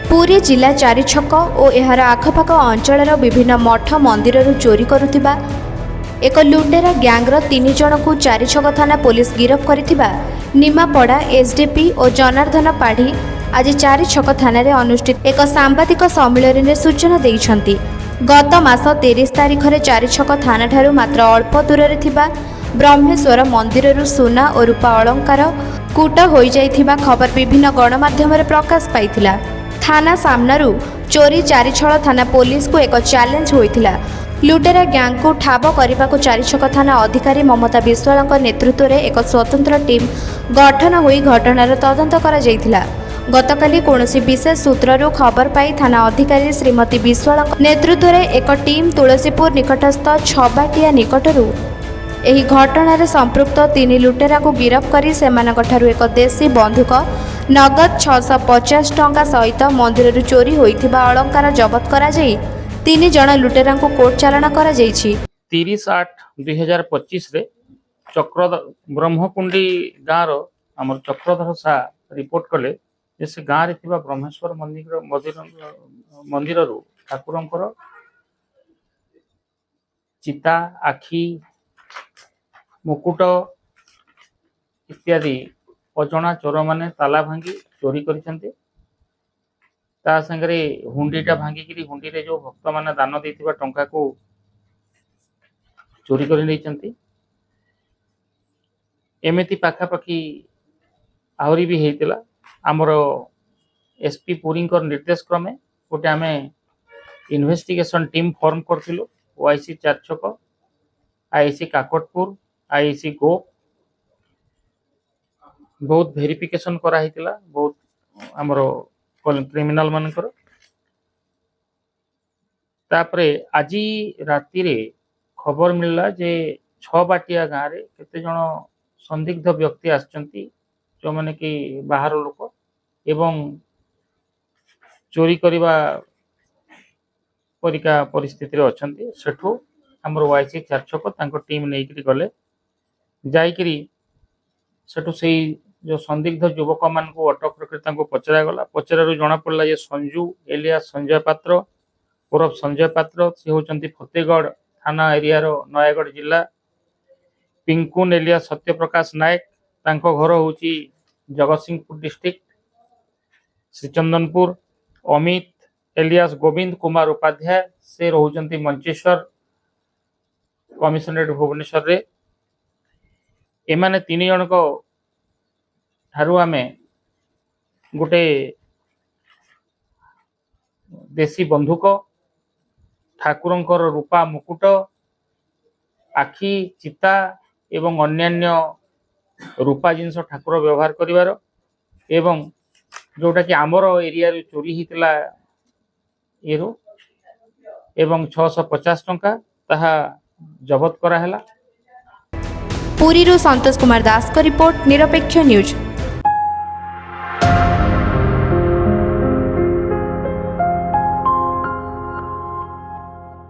पुरी जिला चारि छक और एहार आखपाख अंचल विभिन्न मठ मंदिर चोरी करुथिबा एक लुटेरा ग्यांगर 3 जन को चारि छक थाना पुलिस गिरफ्त करथिबा निमापड़ा एसडीपी और जनार्दन पाढ़ी आज चारि छक थाना रे अनुष्ठित एक सांबादिक सम्मेलन में सूचना देइछंती। गत मास 23 तारिख में चारि छक थाना ठारू मात्र अल्प दूर थिबा ब्रह्मेश्वर मंदिर सुना और रूपा अलंकार कूट हो जाइथिबा खबर विभिन्न गणमाध्यम प्रकाश पाइथिला। थाना सामनारू चोरी चारि छळ थाना पुलिस को एक चैलेंज होइथिला। लुटेरा गैंग को ठाब करने को चारि छक थाना अधिकारी ममता विश्वाल नेतृत्व में एक स्वतंत्र टीम गठन होई घटनार तदंत करा जाइथिला। गतकाली कौनसी विशेष सूत्ररू खबर पाई थाना अधिकारी श्रीमती विश्वाल नेतृत्व में एक टीम तुलसीपुर निकटस्थ छबाटिया निकटरू एही घटनार संपृक्त 3 लुटेरा को गिरफ्त करी सेमानकठारू एक देशी बंधुक नगद 650 टंका सहित मंदिर चोरी होइथिबा अलंकार जबत करा जाई 3 जन लुटेरा को कोर्ट चालाण करा जाइछि। 30/8/2025 रे चक्र ब्रह्मकुंडी गाँव आम चक्रधर सा रिपोर्ट कले से गाँव रे थिबा ब्रह्मेश्वर मंदिर ठाकुरंकर चिता आखि मुकुट इत्यादि अजଣା चोर माने ताला भांगी चोरी करिसेंते। ता संगे हुंडीटा भांगिकी हुंडी रे जो भक्त माने दान देथिबा टंका को चोरी कर नहीं। एमती पाखापाखि आहरी भी होता आमर एसपी पुरी निर्देश क्रमे गोटे आम इन्वेस्टिगेशन टीम फॉर्म करूँ। ओआईसी चारि छक आईसी काकटपुर आईसी गो बहुत वेरिफिकेशन कराई बहुत आमर क्रिमिनाल मानकर तापरे आज राति रे खबर मिलला जे छबाटिया गाँव रे केते जण संदिग्ध व्यक्ति आछंती जो माने कि बाहर लोक एवं चोरी करिबा परिका परिस्थिति रे अछंती। सेठू हमर वाईसी चारि छक तांको टीम नेइकरी गले जाइकरी सेठू सेई जो संदिग्ध युवक मान को अटक करके पचरा गला। पचरारू जना पड़ला ये संजू एलिया संजय पात्र उर्फ संजय पात्र से होचंती फतेगढ़ थाना एरिया रो नयागढ़ जिला। पिंकुन एलिया सत्यप्रकाश नायक तांको घर होची जगतसिंहपुर डिस्ट्रिक्ट श्रीचंदनपुर। अमित एलियास गोविंद कुमार उपाध्याय से रोचंती मंचेश्वर कमिशनरेट भुवनेश्वर रे। एमाने 3 जन को ठारू आमे गोटे देशी बंधुक ठाकुरंकर रूपा मुकुट आखि चिता एवं अन्यान्य रूपा जिनस ठाकुर व्यवहार करिवार एवं जोटा कि आमर एरिया रे चोरी हितला एरो एवं 650 टंका ताहा जबत करा हला। पुरीरू संतोष कुमार दास को रिपोर्ट निरपेक्ष न्यूज।